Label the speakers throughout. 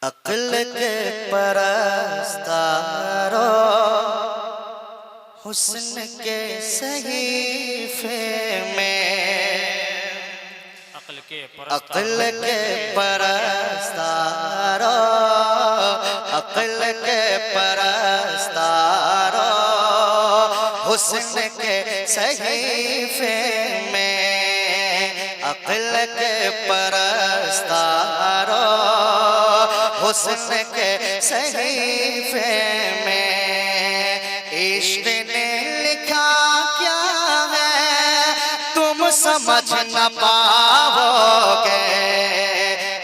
Speaker 1: अक्ल के परस्तारो हुस्न के सहीफे में, अक्ल के परस्तारो, अक्ल के परस्तारो हुस्न के सहीफे में, अक्ल के परस्तारो हुस्न के सहीफे में। इश्क ने लिखा क्या है तुम समझ न पाओगे,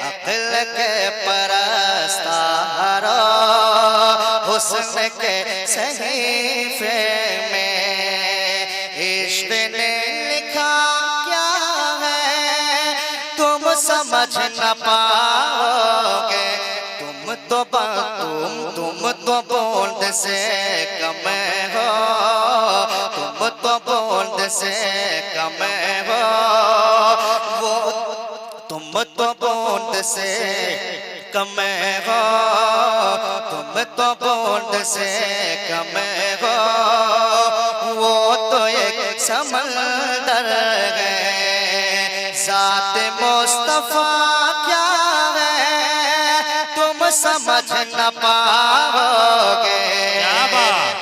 Speaker 1: अक्ल के परस्तारो हुस्न के सहीफे में। इश्क ने लिखा क्या है तुम समझ न पाओगे, तुम तो बूंद से कम हो, तुम तो बूंद से कम हो, वो तुम तो बूंद से कम हो, तुम तो बूंद से कम हो, वो तो एक समंदर है। ज़ात मुस्तफा क्या समझ न पाओगे,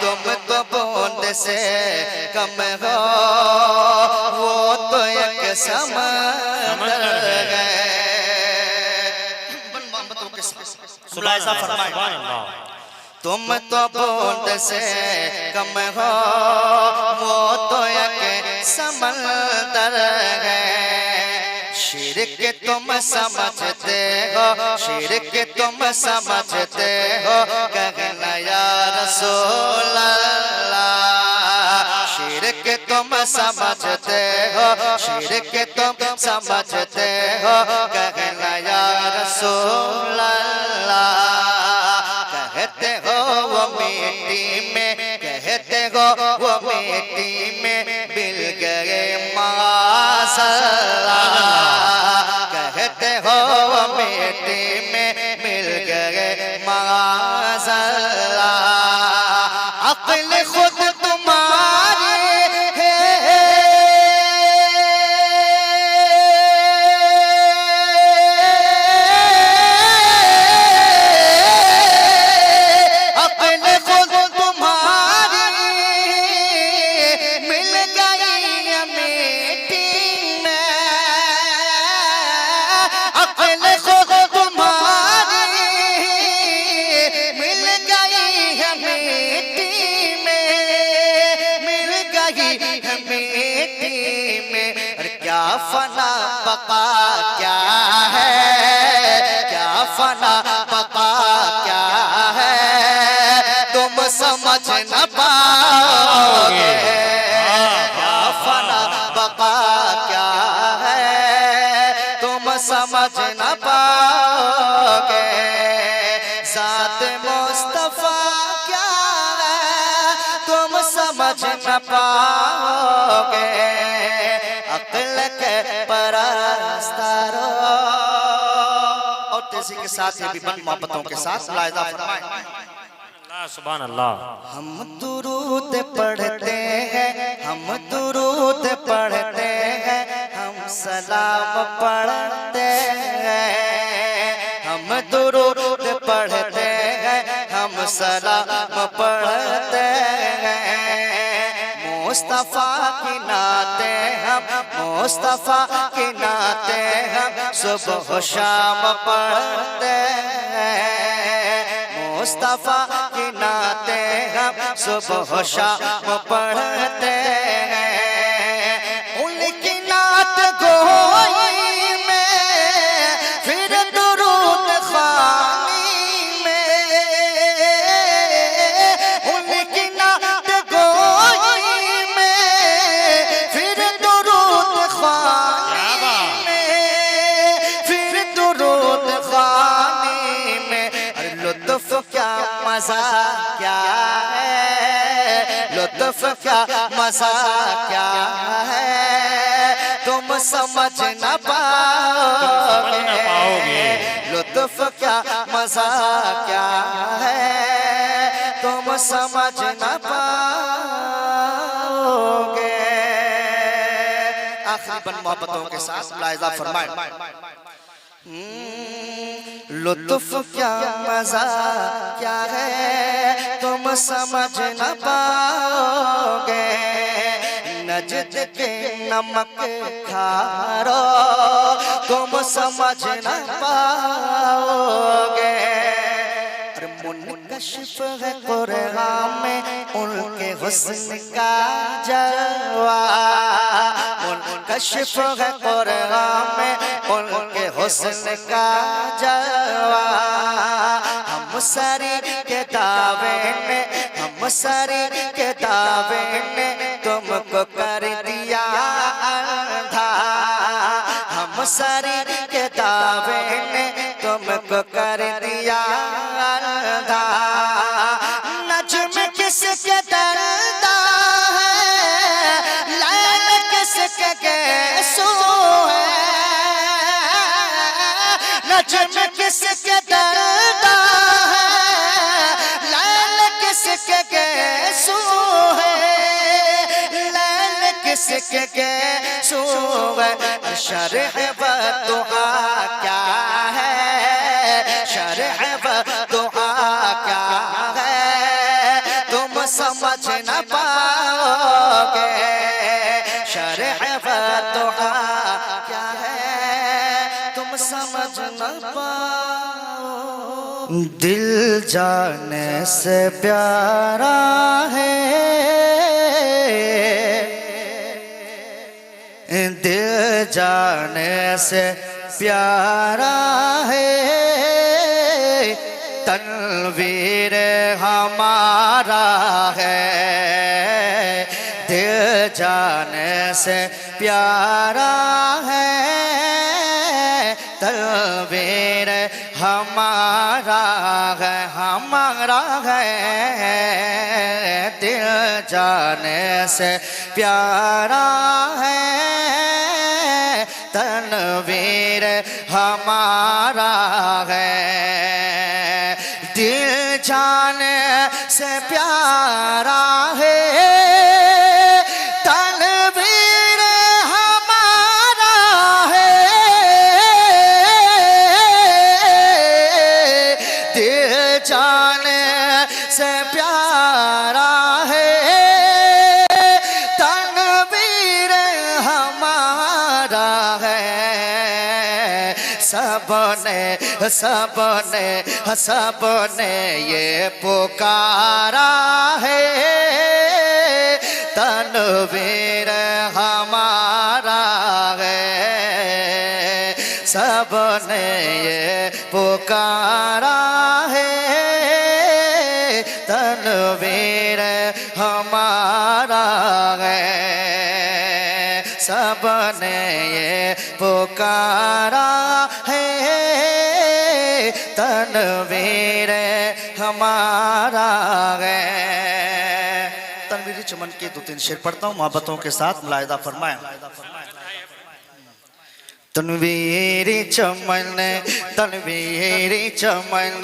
Speaker 1: तुम तो बूंद से कम हो, वो तो एक समंदर है। तुम तो बूंद से कम हो, वो तो एक समंदर है। शिरक तुम समझते हो, शिरक तुम समझते हो, कहना या रसूल अल्लाह। शिरक तुम समझते हो, शिरक तुम समझते हो, कहना या रसूल अल्लाह। कहते हो वो मिट्टी में, कहते हो वो मिट्टी में मिल गए माज़अल्लाह। कहते हो वो मिट्टी में मिल गए माज़अल्लाह। अक्ल खुद तुम्हारी है, अक्ल खुद तुम्हारी मिल गई मिट्टी में, अक्ल खुद तुम्हारी मिल गई है मिट्टी में, मिल गई है मिट्टी में। और क्या फना बका क्या है, क्या फना बका क्या है तुम समझ न पाओगे, क्या फना बका क्या है तुम समझ न पाओगे। ज़ात मुस्तफा क्या है तुम समझ न पाओगे, अक्ल के परस्तारो। और तेजी के साथ ये भी बन मोहब्बतों के साथ मुलाहिज़ा फरमाएं।
Speaker 2: सुभान अल्लाह।
Speaker 1: हम दुरूद पढ़ते हैं, हम दुरूद पढ़ते हैं, हम सलाम पढ़ते हैं, हम दुरूद पढ़ते हैं, हम सलाम पढ़ते हैं। मुस्तफा की नाते हम, मुस्तफा की नाते हम सुबह शाम पढ़ते हैं। मुस्तफा की नाते हम सुबह शाम पढ़ते हैं। उनकी नात गोई में फिर दुरूद ख़ानी में, उनकी नात गोई में फिर दुरूद ख़ानी में, फिर दुरूद ख़ानी में। लुत्फ़ क्या मज़ा क्या है, लुत्फ़ लुत्फ क्या मजा क्या है तुम समझ न पाओगे। लुत्फ क्या मजा क्या है तुम समझ न पाओगे। आखिरी बन मोहब्बतों के साथ मुलाहिजा फरमाएं। लुत्फ क्या मजा क्या है तुम समझ न पाओगे। नजद के नमक खारो तुम समझ न पाओगे। मुनकशिफ है कुरान में उनके हुस्न का जवाब। मुनकशिफ है कुरान में उनके हुस्न का जवाब। हम सारी किताबें ने हम सारी किताबें ने तुमको कर दिया अंधा। हम सारी किताबें ने तुमको कर दिया अंधा। नज्म किसके दर्दा है लैल किसके कैसो है। नज्म किसके दर्दा है लैल किसके कैसो है। लैल किसके कैसो है। शरह व दुआ क्या है शरह व दुआ क्या है तुम समझ न पाओगे। शरह व दुआ क्या है तुम समझ न पाओगे। दिल जाने से प्यारा है दिल जाने से प्यारा है तनवीर हमारा है। दिल जाने से प्यारा है तनवीर हमारा है हमारा है। दिल जाने से प्यारा है तनवीर हमारा है। दिल जाने से प्यारा है तनवीर हमारा है। दिल जाने से प्यारा है तनवीर हमारा है। सबने ये पुकारा है तनवीर हमारा है। सबने ये पुकारा है तनवीर हमारा है। सबने ये पुकारा है तनवीर हमारा है। तनवीर चमन के 2-3 शेर पढ़ता हूँ मोहब्बतों के साथ मुलाहिजा फरमाएं। तनवीरी चमन तनवीरी चमन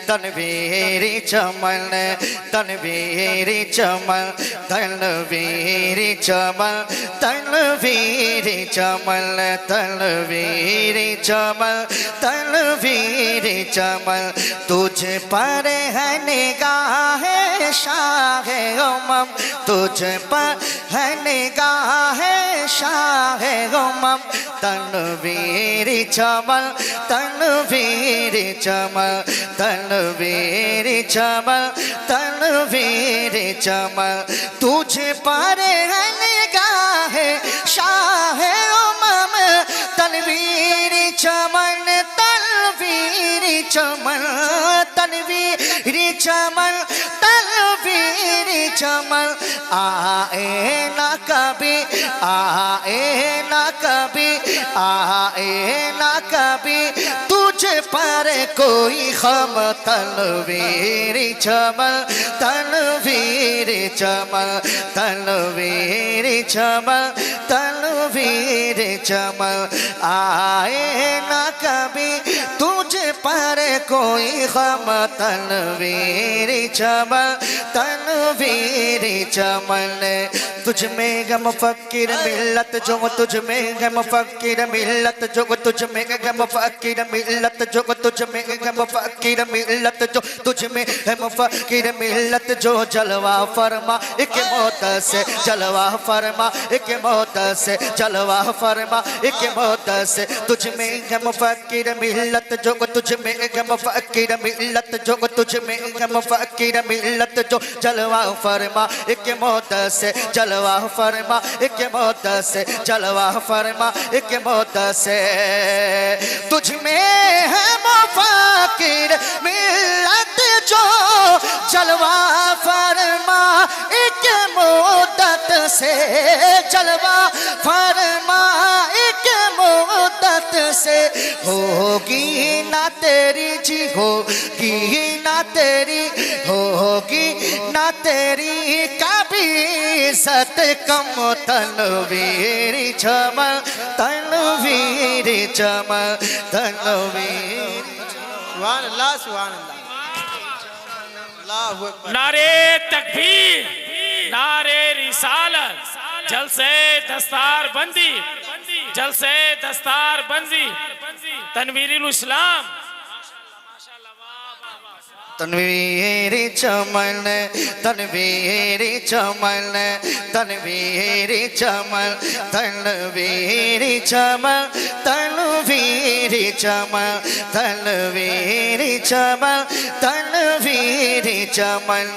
Speaker 1: तनवीरी चमन तनवीरी चमन तनवीरी चमन तनवीरी चमन तनवीरी चमन तनवीरी चमन तुझ पर है निगाह शाह उमम तुझ पर है निगाह शाह उमम। तनवीरी चमन तनवीरी चमन तनवीरी चमन तनवीरी चमन तुझ पर है निगाह शाह उमम। तनवीरी चमन तनवीरी चमन तनवीरी चमन तनवीरी चमन आए ना कभी आए ना कभी आए ना कभी तुझ पर कोई खम तनवीरी चमन तनवीरी चमन तनवीरी चमन तनवीरी चमन आए ना कभी तुझ पर कोई गम तनवीरी चमन तनवीरी चमन तुझ में गम फकीर मिल्लत जो तुझ में गम फकीर मिल्लत जो तुझ में गम फकीर मिल्लत जो तुझ में गम फकीर मिल्लत जो तुझ में गम फकीर मिल्लत जो जलवा फरमा एक मौत से जलवा फरमा एक मौत से जलवा फरमा एक मौत से तुझ में गम फकीर मिल्लत जो तुझ में गम फकीर मिल्लत जो तुझ में गम फकीर मिल्लत जो जलवा फरमा एक मौत से जलवा फरमा एक मौत से जलवा फरमा एक मौत से तुझ में है फकीर मिल्लत जो जलवा फरमा एक मुद्दत से जलवा फरमा एक मुद्दत से होगी ना तेरी जी होगी ना तेरी होगी ना तेरी कभी सत कम तनवीरी चमन तनवीरी चमन तनवीरी
Speaker 3: सुभान अल्लाह सुभान अल्लाह अल्लाहु अकबर।
Speaker 2: नारे तकबीर नारे रिसालत जलसे दस्तार बंदी जलसे दस्तार बंदी तनवीरुल इस्लाम
Speaker 1: तनवीरी चमन तनवीरी चमन तनवीरी चमन तनवीरी चमन तनवीरी चमन तनवीरी चमन तनवीरी चमन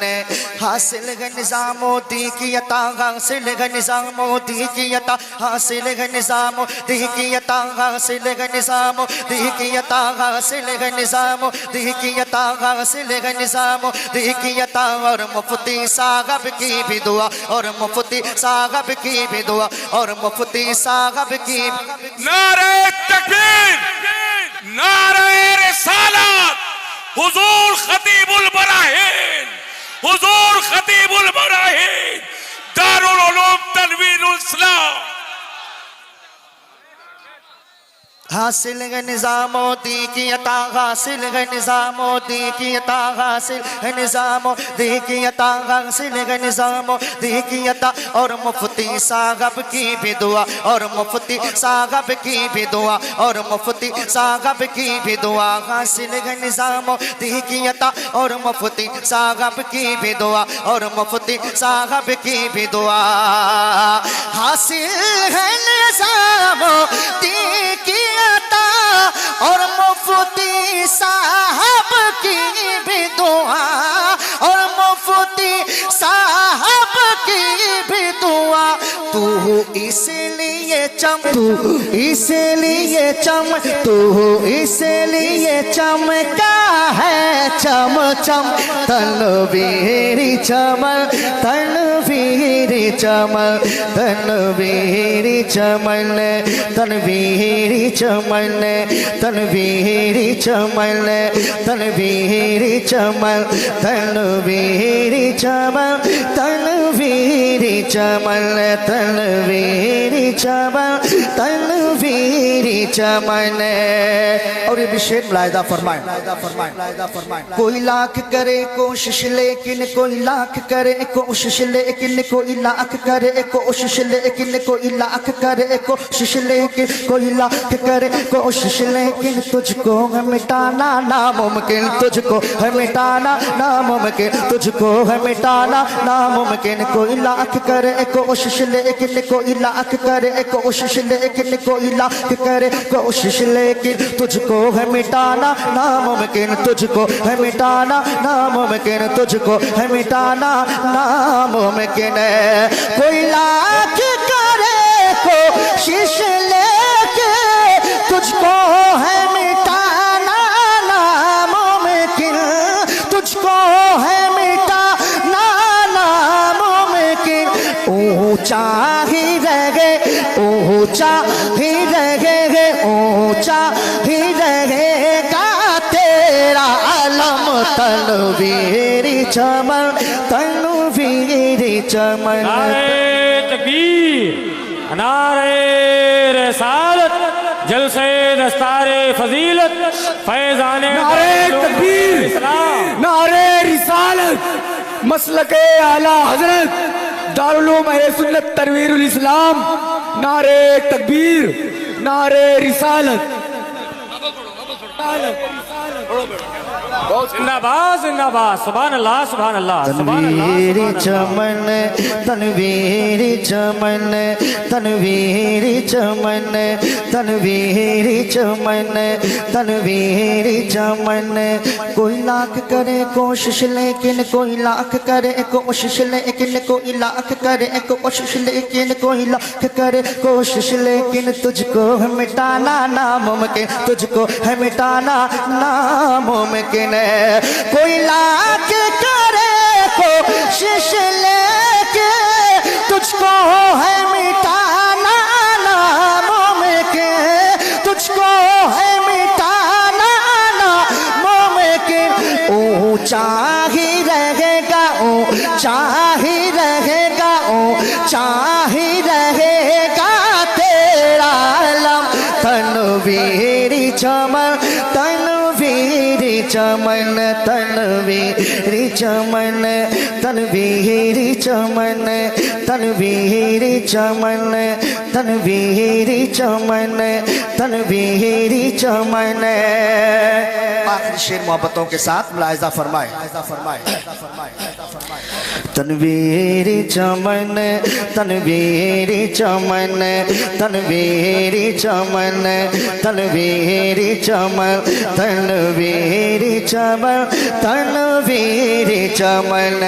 Speaker 1: हासिल निज़ामुद्दीन की अता हासिल निज़ामुद्दीन की अता हासिल निज़ामुद्दीन की अता हासिल निज़ामुद्दीन की अता हासिल निज़ामुद्दीन की अता हासिल निज़ामुद्दीन की अता और मुफ्ती साहब की भी दुआ और मुफ्ती साहब की भी दुआ और मुफ्ती साहब की
Speaker 4: नारे तकबीर नारे रिसालत हुजूर खतीबुल बराहीन हुजूर खतीबुल बराहीन दारुल उलूम तनवीरुल इस्लाम
Speaker 1: हासिल निज़ामुद्दीन की अता हासिल निज़ामुद्दीन की अता हासिल निज़ामुद्दीन की अता हासिल निज़ामुद्दीन की अता और मुफ्ती साहब की भी दुआ और मुफ्ती साहब की भी दुआ और मुफ्ती साहब की भी दुआ हासिल निज़ामुद्दीन की अता और मुफ्ती साहब की भी दुआ और मुफ्ती साहब की भी दुआ हासिल है निज़ामुद्दीन की और मुफ्ती साहब की भी दुआ और मुफ्ती साहब की भी दुआ तू इसलिए चमका है चम चम तनवीरी चमन तनवीरी चमन तनवीरी चमन तनवीरी चमन तनवीरी चमन तनवीरी चमन तनवीरी चमन तनवीरी चमन तनवीरी चमन तनवीरी चमन और ये भी शेर मुलाहिदा फरमाएं कोई लाख करे कोशिश लेकिन कोई लाख करे कोशिश लेकिन कोई लाख करे कोशिश लेकिन कोई लाख करे कोशिश लेकिन कोई लाख करे कोशिश लेकिन तुझको है मिटाना नामुमकिन तुझको है मिटाना नामुमकिन तुझको है मिटाना नामुमकिन कोई लाख करे कोशिश लेकिन कोई लाख करे कोशिश लेकिन कोई लाख करे कोशिश लेकिन तुझको है मिटाना नामुमकिन तुझको है मिटाना नामुमकिन तुझको है मिटाना नामुमकिन कोई लाख करे कोशिश लेके तुझको है मिटाना नामुमकिन ऊंचा ही रहेगा, ऊंचा ही रहेगा तेरा अलम। तनवीरी चमन, तनवीरी चमन।
Speaker 5: नारे तकबीर, नारे रिसालत, जलसे दस्तारे फजीलत, फैजाने
Speaker 6: नारे तकबीर, नारे रिसालत, मसलके आला हजरत दारुल उलूम अहले सुन्नत तनवीरुल इस्लाम। नारे तकबीर, नारे रिसालत।
Speaker 5: जिंदाबाद जिंदाबाद, सुभान अल्लाह सुभान अल्लाह सुभान अल्लाह।
Speaker 1: तनवीरी चमन, तनवीरी चमन, तनवीरी चमन, तनवीरी चमन, तनवीरी चमन। कोई लाख करे कोशिश लेकिन, कोई लाख करे कोशिश लेकिन, कोई लाख करे कोशिश लेकिन, कोई लाख करे कोशिश लेकिन तुझको है मिटाना नामुमकिन, तुझको है मिटाना नामुमकिन। कोई लाख करे कोशिश लेके तुझको है मिटाना नामुमकिन, तुझको है मिटाना नामुमकिन। ऊंचा ही रहेगा, ऊंचा ही रहेगा, ऊंचा ही रहेगा तेरा अलम। तनवीरी चमन, तनवीरी चमन, तनवीरी चमन, तनवीरी चमन, तनवीरी चमन, तनवीरी चमन, तनवीरी चमन। आखिरी शेर मोहब्बतों के साथ मुलाहिजा फरमाए। तनवीरी चमन, तनवीरी चमन, तनवीरी चमन, तनवीरी चमन, तनवीरी चमन, तनवीरी चमन।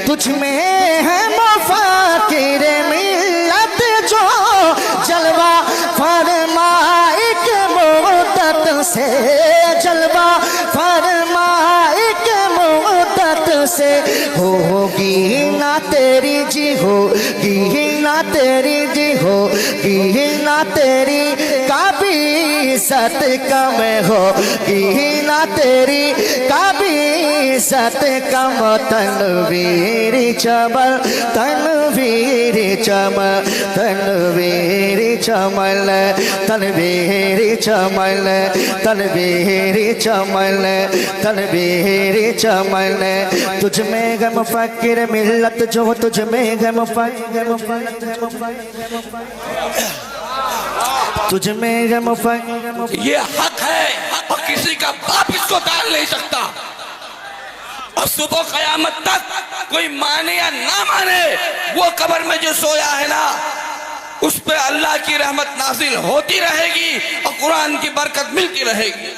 Speaker 1: तुझ में है मुफाकिर मिल्लत जो जलवा फरमाए के मुद्दत से, जलवा फरमाए के मुद्दत से। होगी ना तेरी जी, होगी ना तेरी जी, होगी ना तेरी काबी सत कम, होगी ना तेरी काबी सत कम। तनवीरी चमन, तनवीरी चमन, तनवीरी चमन, तनवीरी चमन, तनवीरी चमन, तनवीरी चमन। तुझ में है मुफक्किर मिल्लत जो, तुझ में है मुफक्किर, तुझ में है मुफक्किर।
Speaker 4: ये हक है और किसी का बाप इसको डाल नहीं सकता। और सुबह कयामत तक कोई माने या ना माने, वो कब्र में जो सोया है ना, उस पे अल्लाह की रहमत नाजिल होती रहेगी और कुरान की बरकत मिलती रहेगी।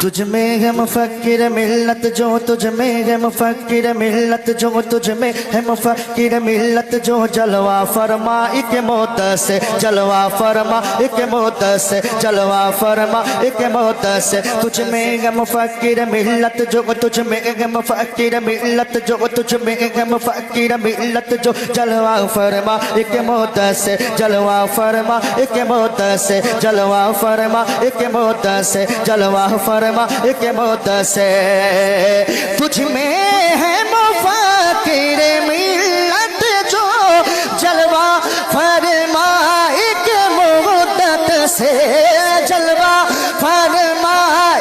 Speaker 1: तुझ में है मुफक्किर मिल्लत जो, तुझ में है मुफक्किर मिल्लत जो, तुझ में है मुफक्किर मिल्लत जो जलवा फरमा एक मौत से, जलवा फरमा एक मौत से, जलवा फरमा एक मौत से। तुझ में है मुफक्किर मिल्लत जो, तुझ में है मुफक्किर मिल्लत जो, तुझ में है मुफक्किर मिल्लत जो जलवा फरमा एक मौत से, जलवा फरमा एक मौत से, जलवा फरमा एक मौत से, जलवा फरमा एक मौत से। तुझ में है मुफक्किर मिल्लत जो जलवा फरमा एक मुद्दत से, जलवा फरमा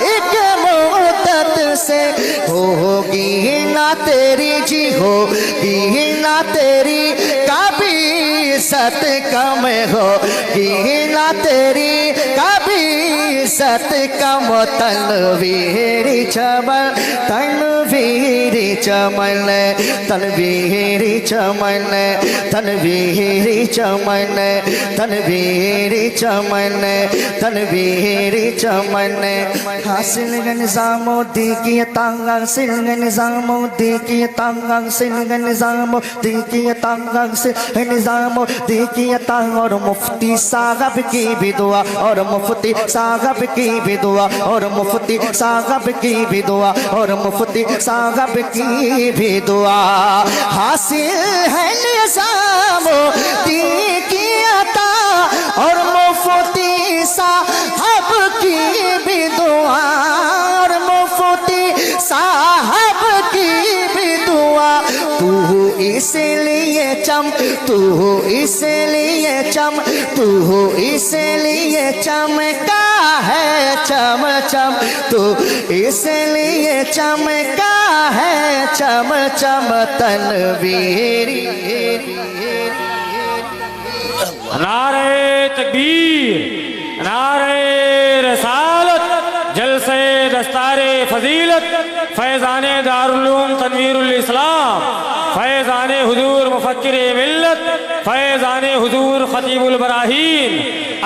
Speaker 1: एक मुद्दत से। होगी ना तेरी जी, होगी ना तेरी काबी सत कम, होगी ना तेरी काबी सत कम। तनवीरी चमन, तनवीरी चमन, तनवीरी चमन, तनवीरी चमन, तनवीरी चमन, तनवीरी चमन। हासिल निज़ामुद्दीन की तांग, हासिल निज़ामुद्दीन की तांग, हासिल निज़ामुद्दीन की तांग, हासिल निज़ामुद्दीन की तांग। और मुफ्ती साहब की भी दुआ, और मुफ्ती साहब की भी दुआ और मुफ्ती साहब की भी दुआ और मुफ्ती साहब की भी दुआ हासिल है निज़ामुद्दीन की अता और मुफ्ती साहब की भी दुआ और मुफ्ती साहब की भी दुआ तू इसलिए चम तू इसलिए चम तू इसलिए चमका है चम चम तू इसलिए चमका है चम चम तनवीरी
Speaker 5: नारे तकबीर, नारे रसालत, जलसे दस्तारे फजीलत, फैज़ाने दारुल तनवीरुल इस्लाम, फैज़ाने हुजूर मुफक्किर मिल्लत, फैज़ाने हुजूर खतीबुल बराहीन,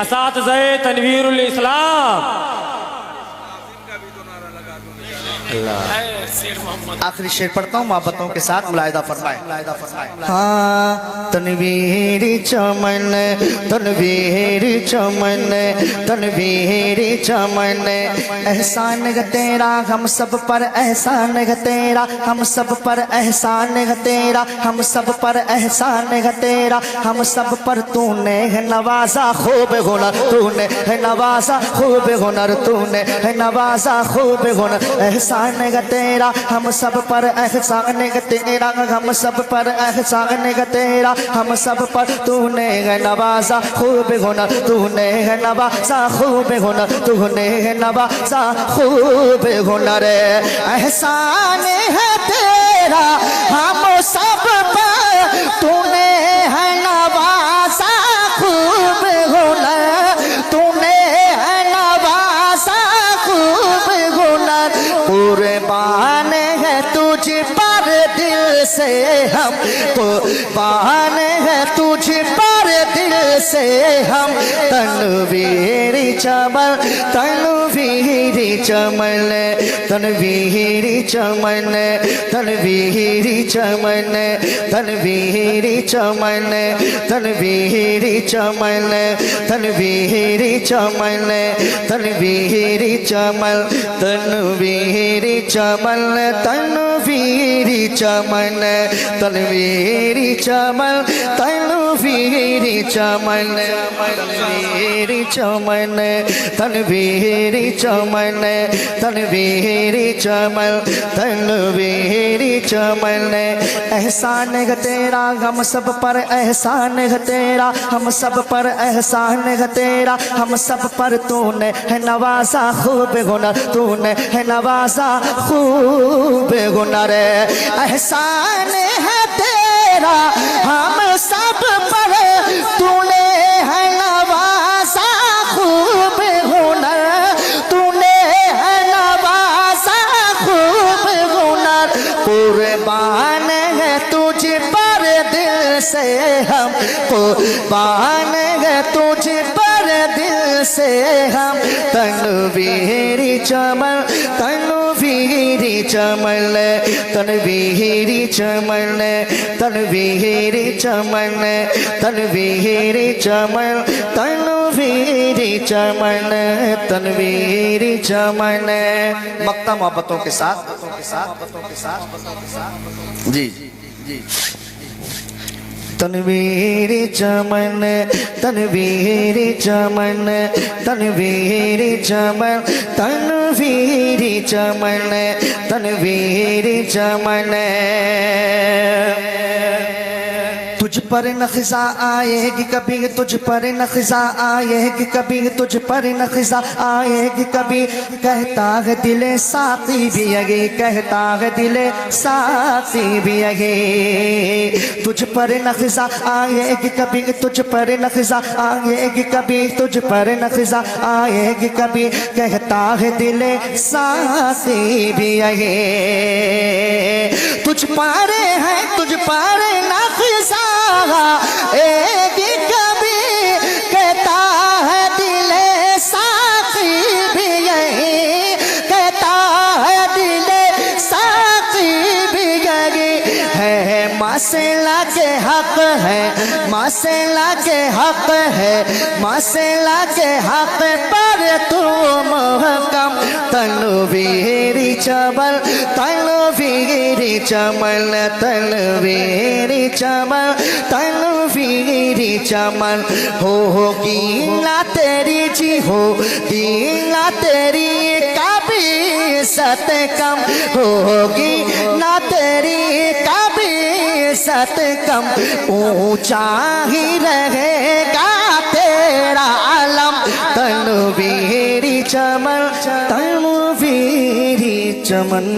Speaker 5: असातिज़ाए तनवीरुल इस्लाम।
Speaker 1: आखिरी शेर पढ़ता हूँ मोहब्बतों के साथ मुलाहिदा फरमाए। हाँ तनवीरी चमन तनवीरी चमन तनवीरी चमन एहसान है तेरा हम सब पर एहसान है तेरा हम सब पर एहसान है तेरा हम सब पर एहसान है तेरा हम सब पर तूने है नवाजा खूब हुनर तूने है नवाजा खूब हुनर तूने है नवाजा खूब हुनर एहसान है तेरा हम सब पर एहसान है तेरा हम सब पर एहसान है तेरा हम सब पर तूने है नवाजा खूब हुनर तूने है नवाजा खूब हुनर तूने है नवाजा खूब हुनर एहसान है तेरा हम सब पर तूने है नवाजा खूब हुनर तूने है नवाजा खूब हुनर कुर्बान है तुझ पर दिल से हम कुर्बान है तुझ पर दिल से हम तनवीरी चमन तनवीरी चमन तनवीरी चमन तनवीरी चमन तनवीरी चमन तनवीरी चमन तनवीरी चमन तनवीरी चमन तनवीरी चमन तनवीरी चमन तनवीरी चमन तनवीरी चमन तनवीरी चमन तनवीरी चमन तनवीरी चमन तनवीरी चमन एहसान है तेरा हम सब पर एहसान है तेरा हम सब पर एहसान है तेरा हम सब पर तूने है नवाजा खूब हुनर तूने है नवाजा खूब हुनर एहसान है तेरा हम सब पर तूने है नवाजा खूब हुनर तूने है नवाजा खूब हुनर कुर्बान है तुझ पर दिल से हम कुर्बान है तुझ पर दिल से हम तनवीरी चमन तनवीरी चमन तनवीरी चमन तनवीरी चमन तनवीरी चमन तनवीरी चमन तनवीरी चमन मक्ता मोहब्बतों के साथ जी जी तनवीरी चमन तनवीरी चमन तनवीरी चमन तनवीरी चमन तनवीरी चमन तुझ पर नखजा आएगी कभी तुझ पर नखजा आएगी कभी तुझ पर नखजा आएगी कभी कहता है दिले साथी भी यही कहता है दिले साथी भी यही तुझ पर नखजा आएगी कभी तुझ पर नखजा आएगी कभी तुझ पर नखजा आएगी कभी कहता है दिले साथी भी यही तुझ पर है तुझ पर नखजा एक कभी कहता है दिले साथी भी यही कहता है दिले साथी भी यही है मसला के हक है मसला के हक है मसला के हक पर तुम तनवीरी चमन तनवीरी चमन तनवीरी चमन तनवीरी चमन होगी ना तेरी जी होगी ना तेरी कभी सत कम होगी ना तेरी कभी सत कम ऊंचा ही रहेगा तेरा आलम तनवीरी चमन तनवीरी चमन।